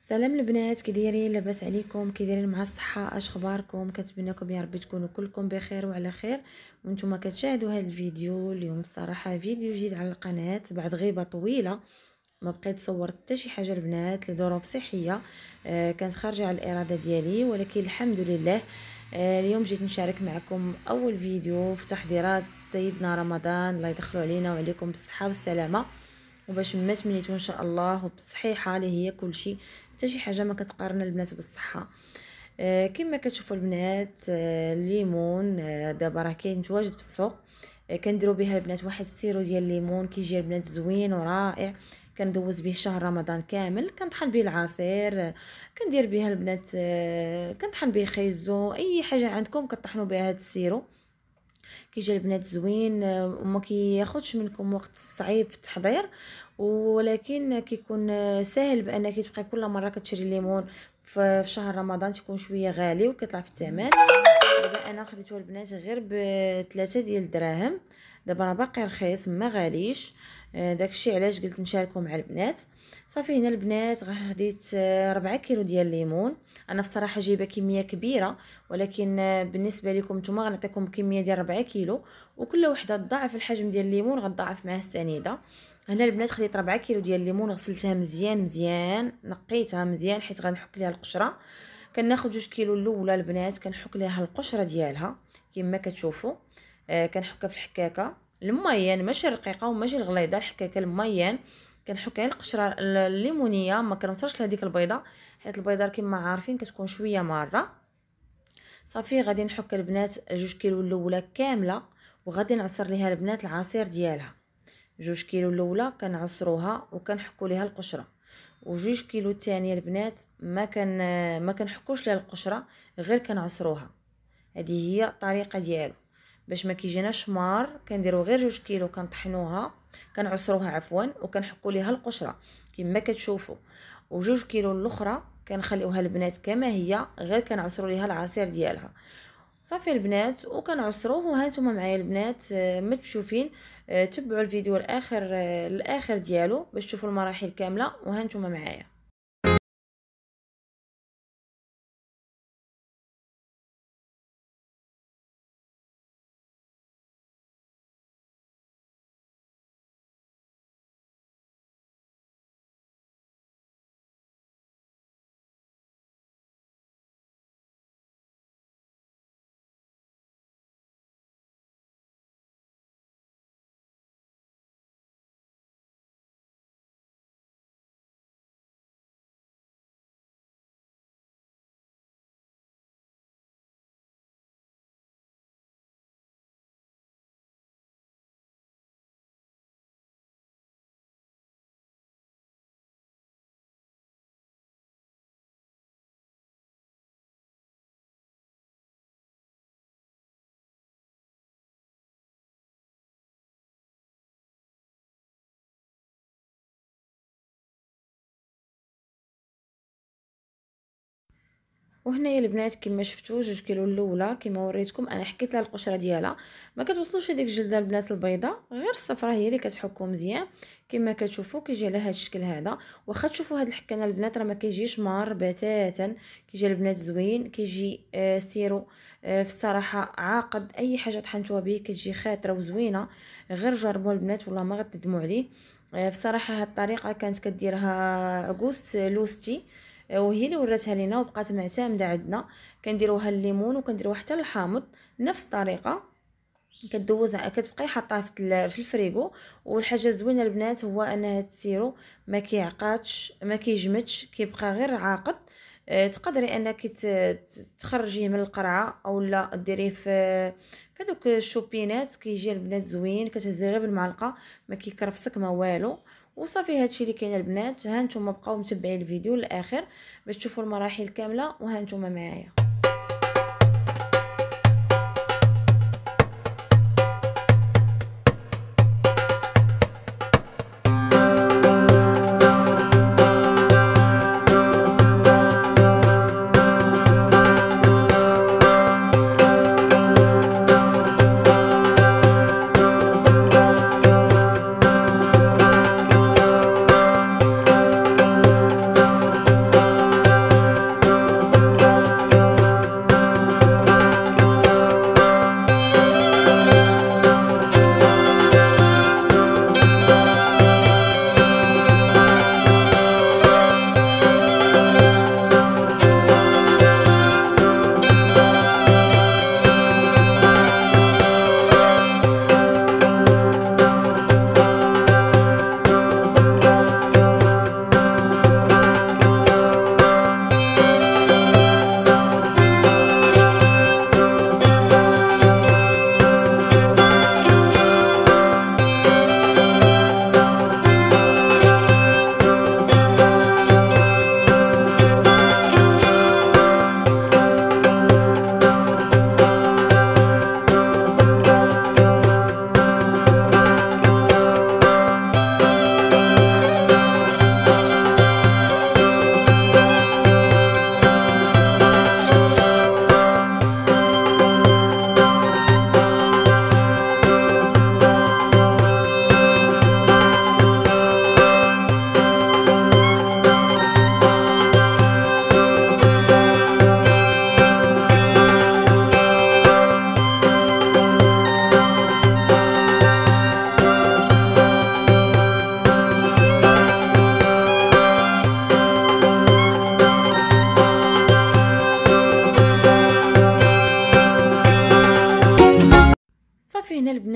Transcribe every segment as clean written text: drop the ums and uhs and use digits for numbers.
سلام البنات، كي دايرين؟ لاباس عليكم؟ كي دايرين مع الصحه؟ اش اخباركم؟ كنتمنىكم يا ربي تكونوا كلكم بخير وعلى خير وانتم كتشاهدوا هذا الفيديو. اليوم الصراحه فيديو جديد على القناه بعد غيبه طويله. ما بقيت صورت حتى شي حاجه البنات لظروف صحيه. كانت خارجه على الاراده ديالي، ولكن الحمد لله. اليوم جيت نشارك معكم اول فيديو في تحضيرات سيدنا رمضان، الله يدخلوا علينا وعليكم بالصحه والسلامه، وباش ما تمنيتو ان شاء الله وبالصحيحه اللي هي كل شيء. حتى شي حاجه ما كتقارن البنات بالصحه. كما كتشوفوا البنات، الليمون دابا راه كاين متواجد في السوق. كنديروا بها البنات واحد السيرو ديال الليمون، كيجي البنات زوين ورائع. كندوز به شهر رمضان كامل، كنطحن به العصير، كندير بها البنات، كنطحن به خيزو، اي حاجه عندكم كطحنوا بها هذا السيرو. كيجي البنات زوين، وما كياخذش منكم وقت صعيب في التحضير، ولكن كيكون سهل بانك تبقى كل مره كتشري الليمون في شهر رمضان. تكون شويه غالي وكيطلع في الثمن. دابا انا خديته البنات غير ب3 ديال الدراهم. دابا راه باقي رخيص ما غاليش. داكشي علاش قلت نشاركو مع البنات. صافي هنا البنات خديت 4 كيلو ديال الليمون. انا بصراحه جايبه كميه كبيره، ولكن بالنسبه لكم نتوما غنعطيكم كميه ديال 4 كيلو، وكل وحده تضاعف الحجم ديال الليمون غتضاعف معاه السنيده. هنا البنات خديت 4 كيلو ديال الليمون، غسلتها مزيان مزيان، نقيتها مزيان حيت غنحك ليها القشره. كناخذ 2 كيلو الاولى البنات كنحك ليها القشره ديالها كما كتشوفوا. كنحكها في الحكاكه الميان، ماشي الرقيقه وماشي الغليظه، الحكاكه الميان. كنحك على القشره الليمونيه، ما كنوصلش لهذيك البيضه حيت البيضه كما عارفين كتكون شويه ماره. صافي غادي نحك البنات 2 كيلو الاولى كامله، وغادي نعصر ليها البنات العصير ديالها. 2 كيلو الاولى كنعصروها وكنحكوا ليها القشره، و2 كيلو الثانيه البنات ما كنحكوش ليها القشره، غير كنعصروها. هذه هي الطريقه ديالو باش ما كيجيناش مار. كنديروا غير 2 كيلو كنطحنوها، كنعصروها عفوا، وكنحكوا ليها القشره كما كتشوفوا. و2 كيلو الاخرى كنخليوها البنات كما هي، غير كنعصروا ليها العصير ديالها. صافي البنات وكنعصروه. وها نتوما معايا البنات، ما تشوفين، تبعوا الفيديو الاخر ديالو باش تشوفوا المراحل كامله. وها نتوما معايا. وهنايا البنات كما شفتوا 2 كيلو الاولى كما وريتكم انا حكيت لها القشره ديالها. ما كتوصلوش هذيك الجلده البنات البيضاء، غير الصفراء هي اللي كتحكوا مزيان. كما كتشوفوا كيجي على هذا الشكل هذا. واخا تشوفوا هذا الحكانه البنات راه ما كيجيش مار بتاتا، كيجي البنات زوين، كيجي سيرو في الصراحه عاقد. اي حاجه طحنتوها به كتجي خاطره وزوينه. غير جربوها البنات والله ما غتندموا عليه. في الصراحه هذه الطريقه كانت كديرها عقوس لوستي، وهي اللي وراتها لينا وبقات معتمده عندنا. كنديروها الليمون وكنديروها حتى الحامض نفس الطريقه. كدوز كتبقاي حاطاه في الفريغو. والحاجه زوينه البنات هو ان هذا السيرو ما كيعقدش ما كيجمدش، كيبقى غير عاقد. تقدري انك تخرجيه من القرعه او لا ديريه في هذوك الشوبينات. كيجي البنات زوين، كتهزي غير بالمعلقه، ما كيكرفسك ما والو. وصافي هادشي اللي كاين البنات. ها نتوما بقاو متبعين الفيديو للاخر باش تشوفوا المراحل كامله. وها نتوما معايا.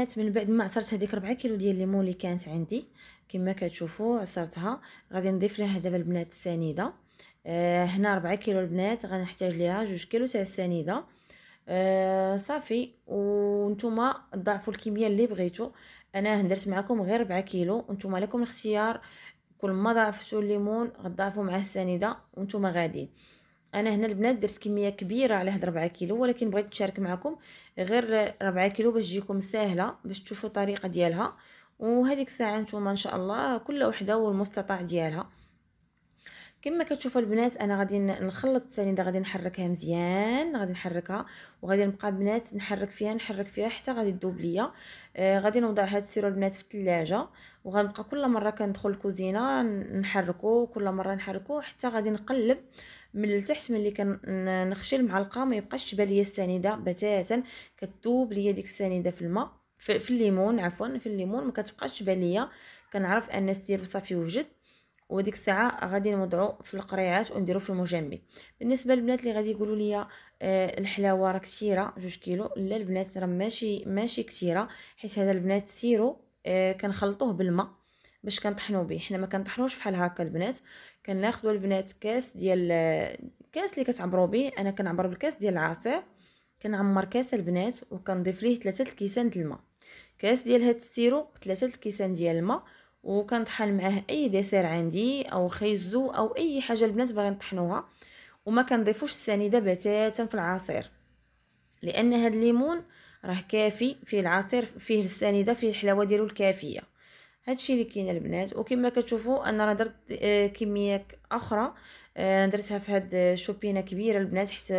البنات من بعد ما عصرت هذيك 4 كيلو ديال الليمون اللي كانت عندي كما كتشوفوا عصرتها، غادي نضيف لها دابا البنات السنيده. هنا 4 كيلو البنات غنحتاج ليها 2 كيلو تاع السنيده. صافي، وانتم ضاعفوا الكميه اللي بغيتو. انا درت معكم غير 4 كيلو، وانتم لكم الاختيار، كل ما ضاعفتوا الليمون غتضاعفوا معاه السنيده وانتم غاديين. انا هنا البنات درت كميه كبيره على هاد 4 كيلو، ولكن بغيت نشارك معكم غير 4 كيلو باش تجيكم سهله باش تشوفوا الطريقه ديالها. وهذيك الساعه نتوما ان شاء الله كل وحده والمستطاع ديالها. كما كتشوفوا البنات انا غادي نخلط السنيده، غادي نحركها مزيان، غادي نحركها وغادي نبقى بنات نحرك فيها حتى غادي تذوب ليا. غادي نوضع هاد السيرو البنات في الثلاجه، وغنبقى كل مره كندخل الكوزينه نحركو، كل مره نحركو حتى غادي نقلب من التحت. ملي كنخشي المعلقه ما يبقاش تبان ليا السنيده بتاتا، كتذوب ليا ديك السنيده في الماء، في الليمون عفوا، في الليمون ما كتبقاش تبان ليا. كنعرف ان السيرو صافي وجد، وديك الساعه غادي نوضعو في القريعات ونديرو في المجمد. بالنسبه للبنات اللي غادي يقولوا لي الحلاوه راه كثيره 2 كيلو، لا البنات راه ماشي كثيره، حيت هذا البنات سيرو كنخلطوه بالماء باش كنطحنوا به. حنا ما كنطحنوش بحال هكا البنات، كناخذوا البنات كاس ديال كاس اللي كتعبروا به. انا كنعبر بالكاس ديال العصير، كنعمر كاس البنات وكنضيف ليه 3 الكيسان د الماء. كاس ديال هاد السيرو 3 الكيسان ديال الماء، وكنطحن معاه اي ديسير عندي او خيزو او اي حاجه البنات باغي نطحنوها. وما كنضيفوش السنيده بتاتا في العصير، لان هاد الليمون راه كافي فيه العصير، فيه السنيده، فيه الحلاوه ديالو الكافيه. هادشي اللي كاين البنات. وكما كتشوفوا انا راه درت كميه اخرى، درتها في هاد شوبينه كبيره البنات حيت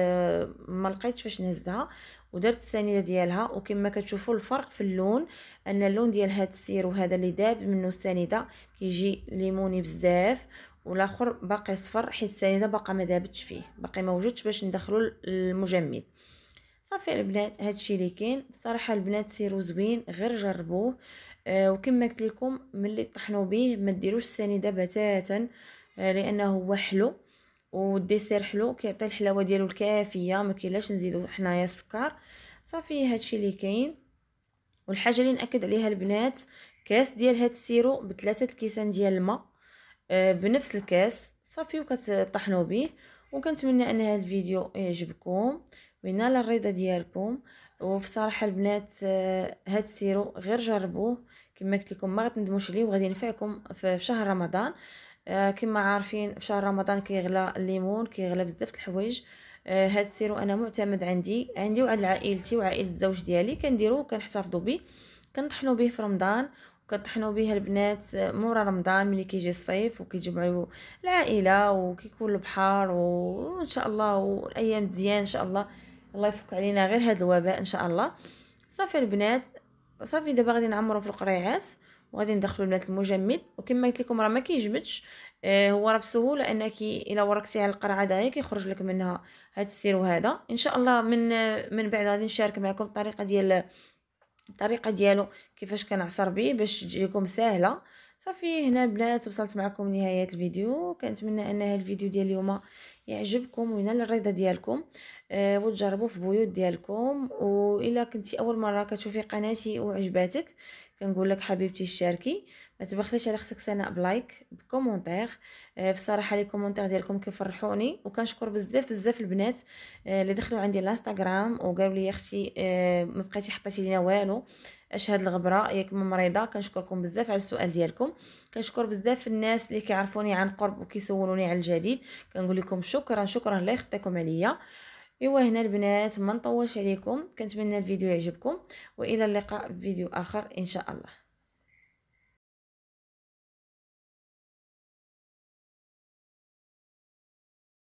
ما لقيتش فاش نهزها، ودرت السنيده ديالها. وكما كتشوفوا الفرق في اللون، ان اللون ديال هاد السير وهذا اللي داب منه السنيده كيجي ليموني بزاف، والاخر باقي صفر حيت السنيده باقا ما دابتش فيه، باقي ما وجدش باش ندخلوا المجمد. صافي البنات هادشي اللي كاين. بصراحه البنات سيرو زوين، غير جربوه. وكما قلت لكم ملي طحنوا به ما ديروش السنيده بتاتا، لانه هو حلو والديسير حلو، كيعطي الحلاوه ديالو الكافيه، ما كاينلاش نزيدو حنايا السكر. صافي هادشي اللي كاين. والحاجه اللي ناكد عليها البنات، كاس ديال هاد السيرو بثلاثه الكيسان ديال الماء، بنفس الكاس. صافي وكتطحنوا به. وكنتمنى ان هذا الفيديو يعجبكم وينال الرضا ديالكم. وبصراحه البنات هاد السيرو غير جربوه، كما قلت لكم ما غتندموش عليه، وغادي ينفعكم في شهر رمضان. كما عارفين في شهر رمضان كيغلى الليمون، كيغلى بزاف د الحوايج. هاد السيرو انا معتمد عندي وعند عائلتي وعائله الزوج ديالي، كنديروه وكنحتفظوا به، كنطحنوا به في رمضان، وكنطحنوا به البنات مورا رمضان ملي كيجي الصيف وكيجمعوا العائله وكيكون البحر، وان شاء الله والايام مزيان ان شاء الله. الله يفك علينا غير هذا الوباء ان شاء الله. صافي البنات، صافي دابا غادي نعمروا في القريعات وغادي ندخلوا البنات المجمد. وكما قلت لكم راه ما كيجمدش، هو راه بسهوله انك الا وركتي على القرعه دغيا كيخرج لك منها هاد السيرو هذا. ان شاء الله من بعد غادي نشارك معكم الطريقه ديالو كيفاش كنعصر به باش تجيكم سهله. صافي هنا البنات وصلت معكم لنهايه الفيديو. كنتمنى ان هذا الفيديو ديال اليوم يعجبكم وينال الرضا ديالكم، وتجربوه في البيوت ديالكم. والا كنتي اول مره كتشوفي قناتي وعجباتك كنقول لك حبيبتي شاركي، ما تبخليش على اختك سناء بلايك بكومونتير. بصراحه لي كومونتير ديالكم كيفرحوني، وكنشكر بزاف البنات اللي دخلوا عندي الانستغرام وقالوا لي اختي ما بقيتي حطيتي لينا والو، اش هاد الغبره ياك مريضه. كنشكركم بزاف على السؤال ديالكم. كنشكر بزاف الناس اللي كيعرفوني عن قرب وكيسولوني على الجديد، كنقول لكم شكرا الله يخطيكم عليا. ايوا هنا البنات ما نطولش عليكم، كنتمنى الفيديو يعجبكم، والى اللقاء في فيديو اخر ان شاء الله.